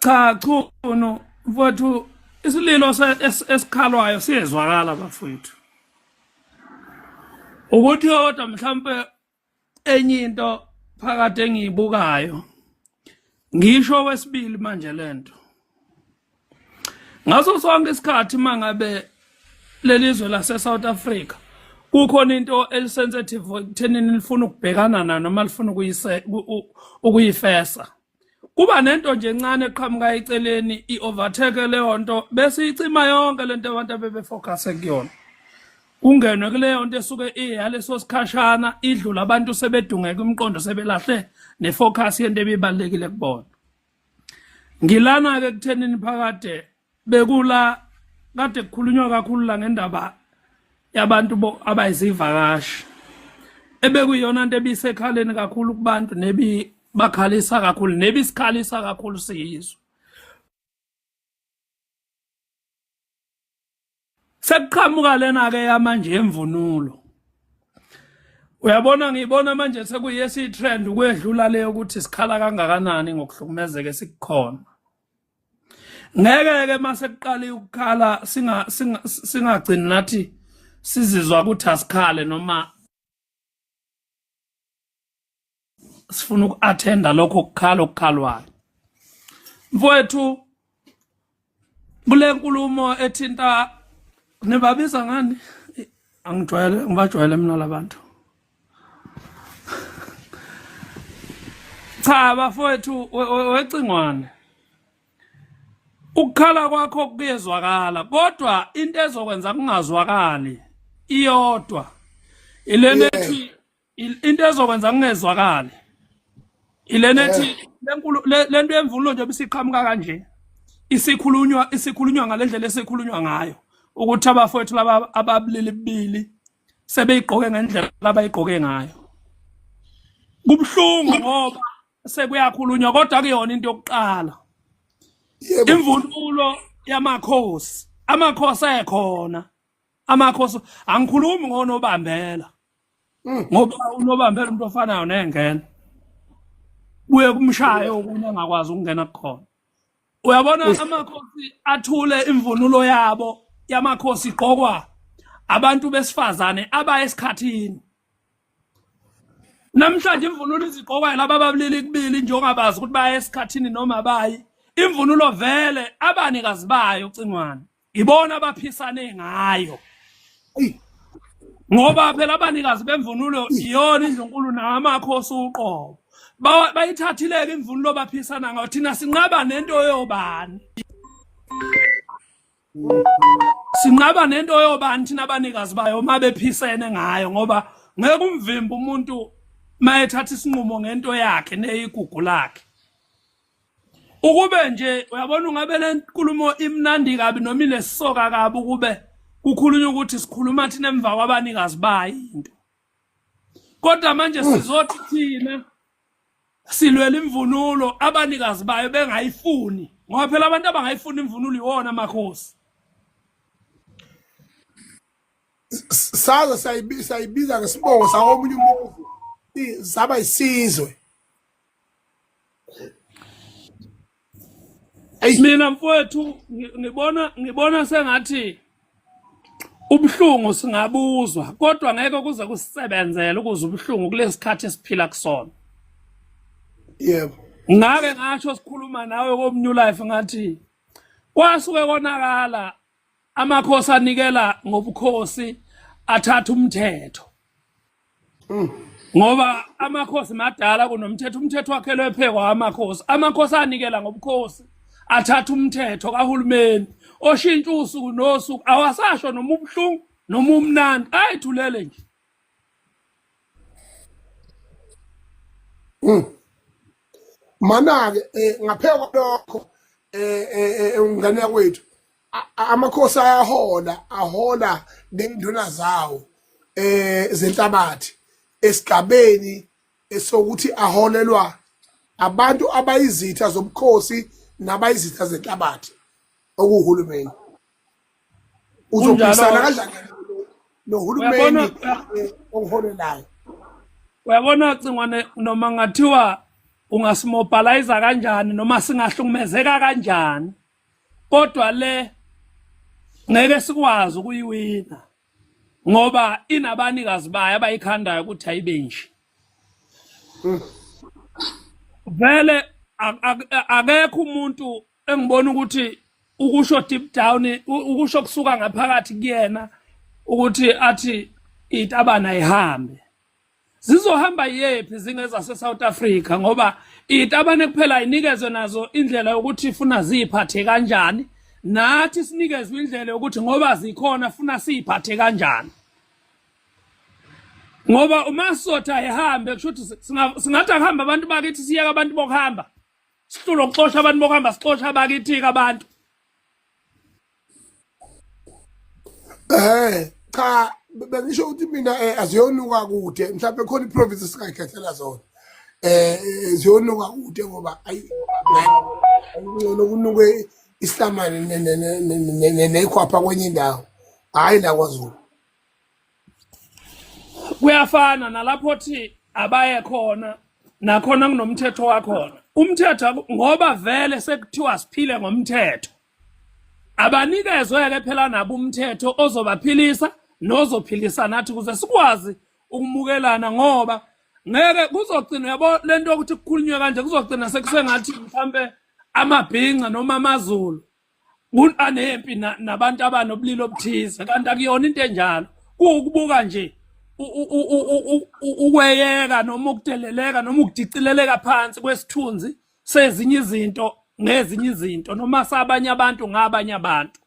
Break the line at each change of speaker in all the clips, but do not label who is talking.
Cha Chunu mfowethu isililo esikhalwayo siyezwakala bafowethu. Ukuthi kodwa mhlambe enye into phakathi engiyibukayo ngisho wesibili manje lento. Ngaso sonke isikhathi mangabe lelizwe lase South Africa kukhona into elisensitive ekuthenini lifuna ukubhekana nayo noma lifuna ukuyifesa. Kuba nento nje encane eqhamuka eceleni i-overtake leyo nto bese icima yonke lento abantu abebefocus kuyona. Kungenwe kuleyo nto esuke iyaleso sikhashana idlula abantu sebedungeka imiqondo sebelahle nefocus yento ebibalekile kubona. Ngilana ke kuthenini phakade bekula kade kukhulunywa kakhulu la ngendaba yabantu abayizivakashi. Ebekuyona into ebisekhaleni kakhulu kubantu nebi bakhalisa kakhulu nebisikhalisa kakhulu siyizwe. Sekuqhamuka lena ke manje yemvunulo. Uyabona ngibona manje sekuyesi trend ukwedlula leyo ukuthi sikhala kangakanani ngokuhlukumezeke sikukhona. Ngeke ke mase kuqala ukukhala singagcini nathi sizizwa ukuthi asikhale noma sifuna uku-attenda lokho kukhala okukhalwayo. Mfowethu kule nkulumo ethinta nibabiza ngani? Ngibajwayele mina labantu. Cha bafowethu wecingwane. Ukukhala kwakho kuyezwakala kodwa into ezokwenza kungazwakali iyodwa. Ilenethi into ezokwenza kungezwakali. Ilenethi lento yemvunulo nje bisiqhamuka kanje. Isikhulunywa ngalendlela esikhulunywa ngayo ukuthi abafowethu laba ababulili bibili sebeyigqoke ngendlela abayigqoke ngayo. Kubhlungu ngoba sekuyakhulunywa kodwa kuyona into yokuqala. Imvunulo yamakhosi, amakhosi ekhona. Amakhosi angikhulumi ngonobambela. Ngoba unobambela umuntu ofanayo nengena. Buye kumshaye okunye angakwazi ukungena kukhona. Uyabona amakhosi athule imvunulo yabo yamakhosi igqokwa abantu besifazane abayesikhathini. Namhlanje imvunulo izigqokwa laba ababili kubili njengobabazi ukuthi baya esikhathini noma bayi. Imvunulo vele abanikazi bayo ucingwane. Ibona abaphisane ngayo. Ngoba phela abanikazi bemvunulo iyona indlunkulu namakhosi uqobo. Bayithathileke imvunulo baphisana ngayo thina sinqaba nento yobani. Sinqaba nento yobani thina abanikazi bayo mabephisene ngayo ngoba ngeke umvimba umuntu mayethatha isinqumo ngento yakhe neyigugu lakhe. Ukube nje uyabona ungabe le nkulumo imnandi kabi noma inesoka kabi ukube kukhulunywa ukuthi sikhuluma thina emva kwabanikazi bayo into. Kodwa manje sizothi thina silwela imvunulo abanikazi bayo bengayifuni ngoba phela abantu abangayifuni imvunulo iwona amakhosi.
Saza sayibiza ngesibongo sawomunye umuntu saba isizwe.
Mina mfowethu ngibona sengathi ubhlungu singabuzwa kodwa ngeke kuze kusebenzele ukuze ubhlungu kulesikhathi esiphila kusona.
Yebo.
Ngake ngasho sikhuluma nawe koMnew Life ngathi kwasuke konakala amakhosi anikela ngobukhosi athatha umthetho. Ngoba amakhosi madala kunomthetho umthetho wakhelwe phekwa amakhosi anikela ngobukhosi athatha umthetho kahulumeni oshintsha usuku nosuku awasasho noma ubhlungu noma umnandi ayithulele nje.
Mana ke ngapheka lokho ungane kwethu amakhosi ahola nenduna zawo zenhlabathi esigabeni esokuthi aholelwa abantu abayizitha zobukhosi nabayizitha zenhlabathi okuhulumeni. Uzophikisana kanjani nohulumeni oholelayo?
Uyabona cingwane noma ngathiwa ungasimobilize kanjani noma singahlukumezeka kanjani kodwa le ngeke sikwazi ukuyiwina ngoba inabanikazi bayo abayikhandayo ukuthi ayibenji vele akekho umuntu engibona ukuthi ukusho deep down ukusho kusuka ngaphakathi kuyena ukuthi athi itabana ihambe zizohamba yephi zingeza se-South Africa ngoba itabane kuphela inikezwe nazo indlela yokuthi ifuna ziphathe kanjani nathi sinikezwe indlela yokuthi ngoba zikhona funa siphathe kanjani ngoba uma sotha ihambe kusho ukuthi singathi akuhamba abantu bakithi siyeka abantu bokuhamba sihlulo ukuxosha abantu bokuhamba sixosha bakithi abantu
cha bengisho ukuthi mina aziyonuka kude mhlawumbe khona iprovince singayikhethela zona ziyonuka kude ngoba ngcono kunuke islamane nekhwapha kwenye indawo hayi la kwaZulu
kuyafana nalapho thi abaye khona nakhona kunomthetho wakhona umthetho ngoba vele sekuthiwa siphile ngomthetho abanikezwe-ke phela nabo umthetho ozobaphilisa nozophilisa nathi ukuze sikwazi ukumukelana ngoba ngeke kuzogcina yabo lento yokuthi kukhulunywe kanje kuzogcina sekusengathi mhlambe amabhinca noma amazulu anempi nabantu abanobulili obuthize kanti akuyona into enjalo kuwukubuka nje ukweyeka noma ukudeleleka noma ukudicileleka phansi kwesithunzi sezinye izinto ngezinye izinto noma sabanye abantu ngabanye abantu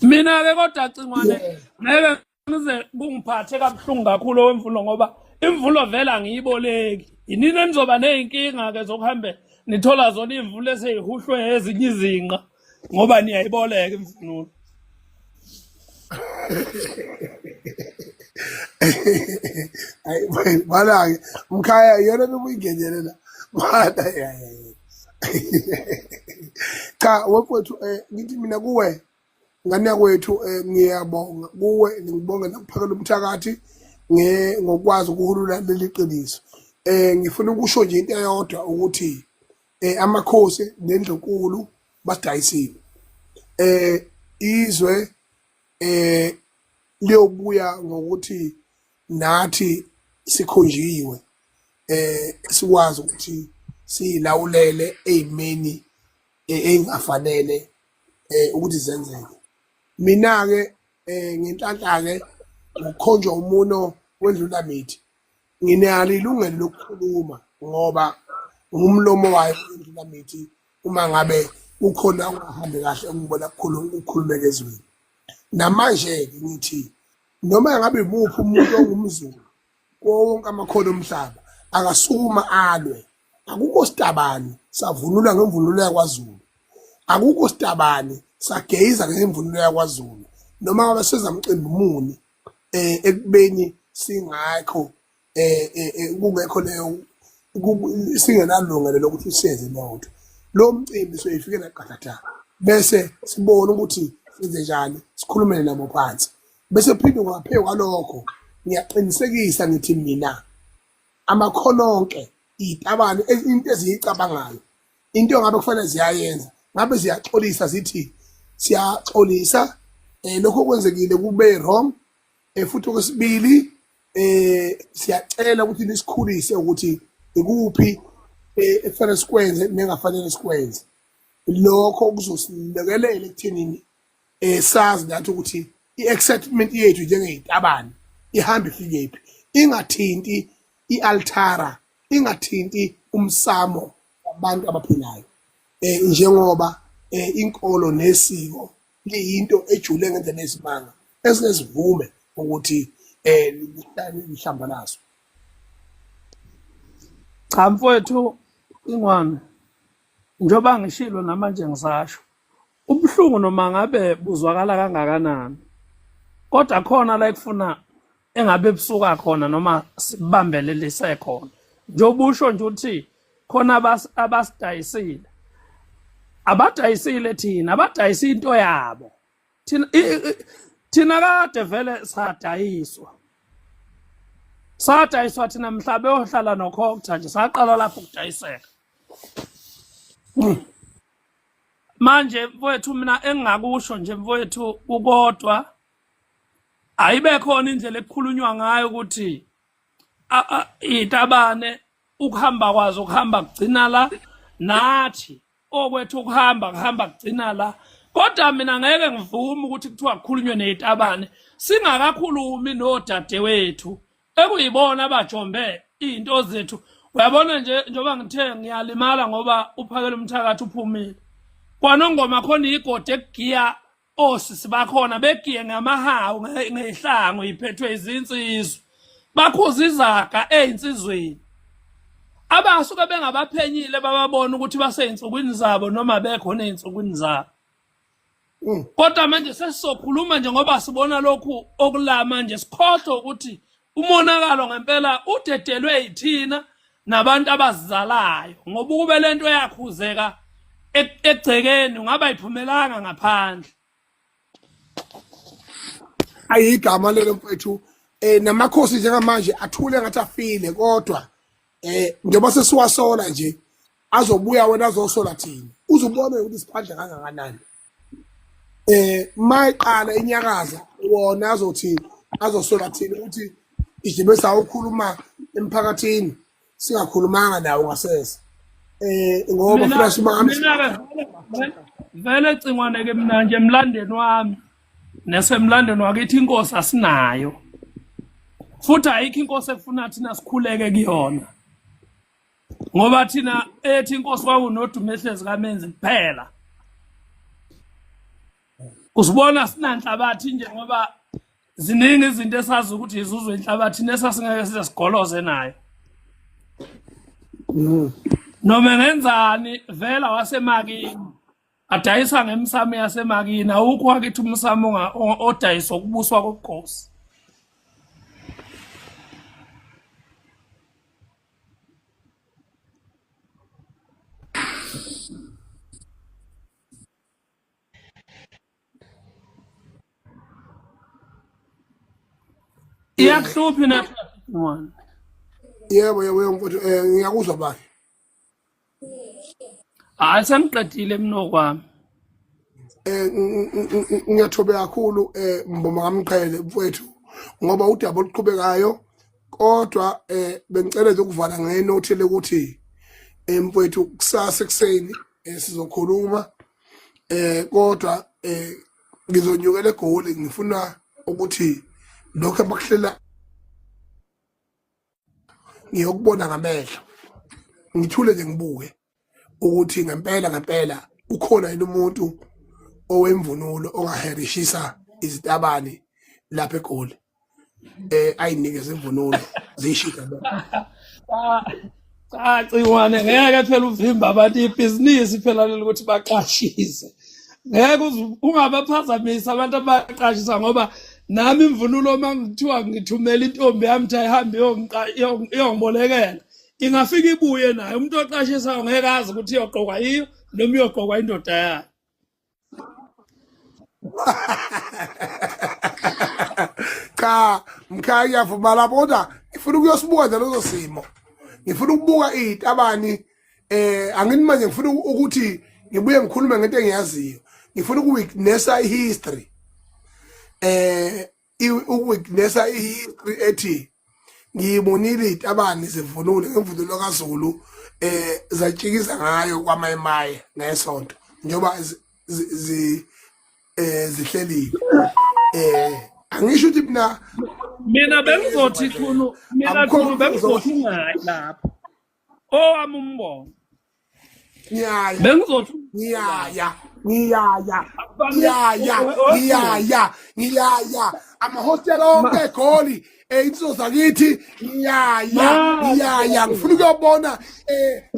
mina ke kodwa cingwane ngeke ngize kungiphathe kabuhlungu kakhulu wemvulo ngoba imvulo vela angiyiboleki inini enizoba nezinkinga ke zokuhambe nithola zona imvulo eseyihuhlwe ezinye izinqa ngoba niyayiboleka imvunulo
hayi bala mkhaya yena bekuyingenelela bala cha wethu ngithi mina kuwe ngane yakwethu ngiyabonga kuwe ngibonge nakuphakela umthakathi ngokwazi ukuhulula leli qiniso ngifuna ukusho nje into eyodwa ukuthi amakhosi nendlunkulu basidayisile izwe liyobuya ngokuthi nathi sikhonjiwe sikwazi ukuthi silawulele ezimeni engafanele ukuthi zenzeke mina ke ngenhlanhla ke ukukhonjwa umuno wendlula mithi nginalo ilungelo lokukhuluma ngoba ngumlomo wayo indlula mithi uma ngabe ukhona ungahambi kahle ngibona ukukhulumeka ezweni namanje ngithi noma ngabe imuphi umuntu ongumZulu wonke amakhono omhlaba akasukuma alwe akukho sitabani savunula ngemvunulo yakwaZulu akukho sitabani sageiza ngemvunulo yakwaZulu noma ngabe sezamcimbi muni ekubeni singakho kungekho leyo singenalungelo lokuthi siyenze lento lo mcimbi soyifikela qathatha bese sibona ukuthi senze njani sikhulumele nabo phansi bese phinde ngaphezulu kwalokho ngiyaqinisekisa ngithi mina amakhono onke itabane into eziyicabangayo into ngabe kufanele ziyayenza ngabe ziyaxolisa zithi siyaxolisa lokho kwenzekile kube wrong futhi okwesibili siyacela ukuthi nisikhulise ukuthi ikuphi ekufanele sikwenze nengafanele sikwenze lokho kuzosilekelela ekuthenini sazi nathi ukuthi i-excitement yethu njengeyitabane ihamba ifikephi ingathinti i-altara ingathinti umsamo wabantu abaphilayo njengoba inkolo nesiko liyinto ejule ngendlela esimanga esinezivume ukuthi lihlamba naso
cha mfowethu ingwane njoba ngishilo namanje ngisasho ubuhlungu noma ngabe buzwakala kangakanani kodwa khona la ekufuna engabe busuka khona noma sibambelelise khona njobusho nje uthi khona abasidayisile abadayisile thina abadayisa into yabo thina kade vele sadayiswa sadayiswa thina mhlabe ohlala nokhokutha nje saqala lapho ukudayiseka. Manje mfowethu mina engingakusho nje mfowethu ukodwa ayibe khona indlela ekukhulunywa ngayo ukuthi itabane ukuhamba kwazo ukuhamba kugcina la nathi okwethu kuhamba kugcina la. Kodwa mina ngeke ngivume ukuthi kuthiwa kukhulunywe nezitabane singakakhulumi nodadewethu ekuyibona abajombe izinto zethu. Uyabona nje njoba ngithe ngiyalimala ngoba uphakela umthakathi uphumile. Kwanongoma khona igodi ekugiya osisi bakhona begiye ngamahawu ngehlango iphethwe izinsizwa. Bakhuza izaga einsizweni. Abasuke bengabaphenyile bababona ukuthi baseyinsukwini zabo noma bekhona einsukwini zabo. Kodwa manje sesizokhuluma nje ngoba sibona lokhu okulama nje sikhohlwe ukuthi umonakalo ngempela udedelwe yithina nabantu abazizalayo ngoba kube lento yakhuzeka egcekeni ungaba iphumelanga ngaphandle.
Ayigama lelo mfethu namakhosi njengamanje athule ngathi afile kodwa njengoba sesiwasola nje azobuya wena azosola thina uzubona ukuthi siphandle kangakanani. Mayiqala inyakaza wona azothi azosola thina ukuthi ijibe sawukhuluma emphakathini singakhulumanga nawo ngasese. Ngoba fresh mami
vele cingwane ke mina nje emlandeni wami nesemlandeni wakithi inkosi asinayo. Futhi ayikho inkosi efuna thina sikhuleke kuyona. Ngoba thina ethi inkosi kwakunodumehlezi kaMenzi kuphela. Usibona sinanhlabathi nje ngoba ziningi izinto esazi ukuthi izuzwe inhlabathi nesasingeke sisigoloze nayo. Noma ngenzani vela wasemakini adayisa ngemsamo yasemakini awukho wakithi umsamo odayisa ukubuswa kokhosi. Iyakuhluphi na one.
yebo mfowethu ngiyakuzwa bani.
Hayi sengiqedile mina okwami.
Ngiyathobe kakhulu mboma kamqhele mfowethu ngoba udaba oluqhubekayo kodwa bengicela nje ukuvala ngenothile ukuthi mfowethu kusasa ekseni sizokhuluma kodwa ngizonyukela eGoli ngifuna ukuthi lokho abakuhlela ngiyokubona ngamehlo ngithule nje ngibuke ukuthi ngempela ukhona yini umuntu owemvunulo ongaherishisa izitabane lapha eGoli ayinikeze imvunulo zishika lapha.
Cha Cingwane ngeke phela uvimba abantu ibhizinisi phela leli ukuthi baqashise. Ngeke ungabaphazamisa abantu abaqashisa ngoba nami imvunulo mangithiwa ngithumela intombi yami ukuthi ayihambe iyongibolekela ingafika ibuye naye umuntu oqashisayo ngeke azi ukuthi iyoqokwa yiyo noma iyoqokwa indoda yayo.
Cha mkhaya yavuma lapho ngifuna ukuyosibuka nje lezo simo. Ngifuna ukubuka izitabani angini manje ngifuna ukuthi ngibuye ngikhulume ngento engiyaziyo. Ngifuna ukuwitnessa ihistory. Ukuwitnessa ihistory ethi ngiyibonile izitabani zivunule ngemvunulo kaZulu zatshikiza ngayo kwaMayimaye nesonto njengoba zihlelile. Angisho ukuthi
Mina bengizothi khulu bengizothi ngayi lapha. Owami umbono. Bengizothi
ngiyaya amahostela onke eGoli insizwa zakithi ngiyaya ngifuna ukuyobona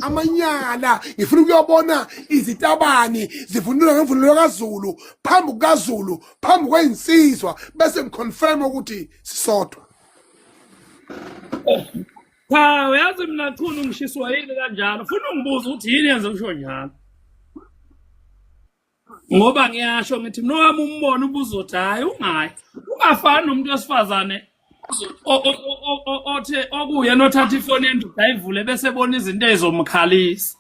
amanyala ngifuna ukuyobona izitabani zivunula ngemvunulo kaZulu phambi kukaZulu phambi kwezinsizwa bese ngiconfirm ukuthi sisodwa.
Cha uyazi mina khulu ngishiswa yini kanjalo ufuna ungibuza ukuthi yini yenze usho njalo. Ngoba ngiyasho ngithi mina wami umbono ubuzothi hayi ungayi ungafani nomuntu wesifazane othe okuyena othatha ifoni yendoda ayivule bese ebona izinto ezomkhalisa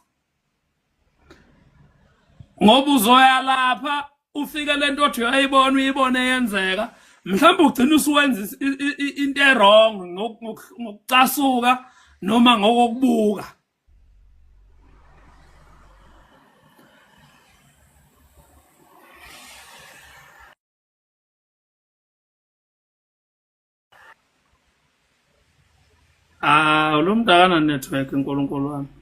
ngoba uzoya lapha ufike lento othi uyayibona uyibone yenzeka mhlawumbe ugcina usuwenza into errong ngokucasuka noma ngokubuka lo mntakana network uNkulunkulu wami